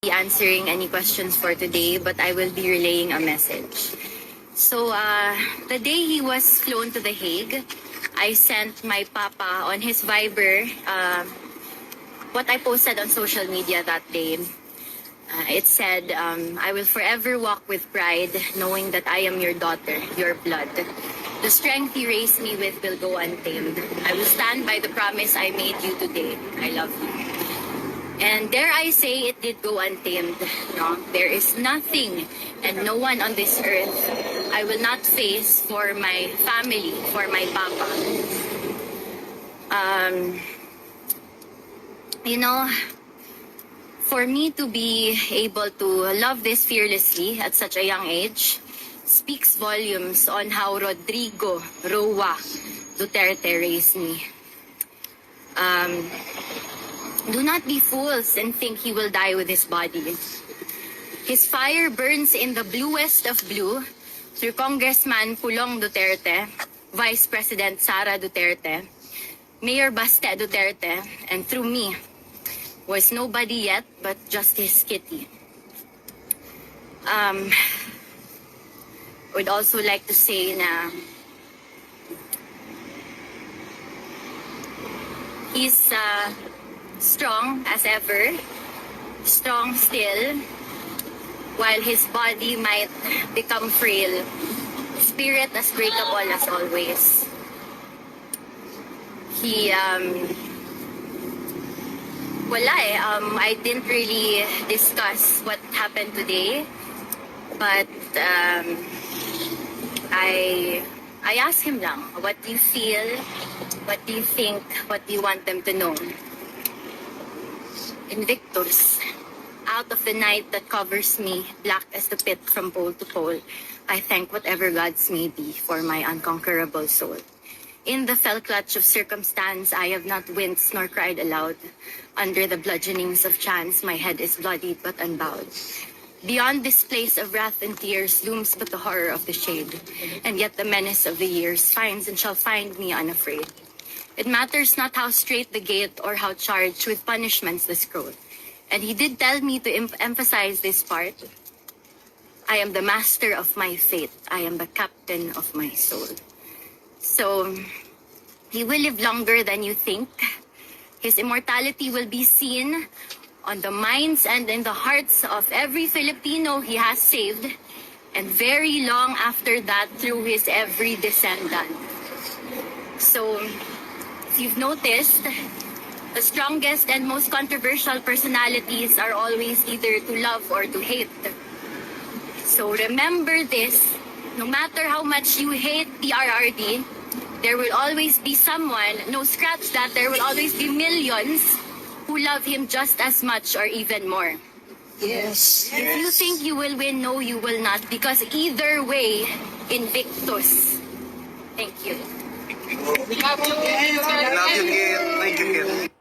be answering any questions for today, but I will be relaying a message. So, the day he was flown to The Hague, I sent my papa on his Viber what I posted on social media that day. It said, I will forever walk with pride, knowing that I am your daughter, your blood. The strength you raised me with will go untamed. I will stand by the promise I made you today. I love you. And dare I say, it did go untamed. No? There is nothing and no one on this earth I will not face for my family, for my papa. For me to be able to love this fearlessly at such a young age speaks volumes on how Rodrigo Roa Duterte raised me. Do not be fools and think he will die with his body. His fire burns in the bluest of blue through Congressman Pulong Duterte, Vice President Sara Duterte, Mayor Baste Duterte, and through me was nobody yet but Justice Kitty. Would also like to say na he's strong as ever, strong still, while his body might become frail, spirit as breakable as always. I didn't really discuss what happened today, but I asked him lang, what do you feel, what do you think, what do you want them to know? Invictus, out of the night that covers me, black as the pit from pole to pole, I thank whatever gods may be for my unconquerable soul. In the fell clutch of circumstance, I have not winced nor cried aloud. Under the bludgeonings of chance, my head is bloodied but unbowed. Beyond this place of wrath and tears looms but the horror of the shade, and yet the menace of the years finds and shall find me unafraid. It matters not how straight the gate or how charged with punishments the scroll. And he did tell me to emphasize this part. I am the master of my fate. I am the captain of my soul. So, he will live longer than you think. His immortality will be seen on the minds and in the hearts of every Filipino he has saved, and very long after that through his every descendant. So, if you've noticed, the strongest and most controversial personalities are always either to love or to hate. So remember this, no matter how much you hate PRRD, there will always be someone, no scratch that, there will always be millions who love him just as much or even more. Yes. If you think you will win, no, you will not, because either way, Invictus. Thank you. We love you, Gil. Thank you, Gil.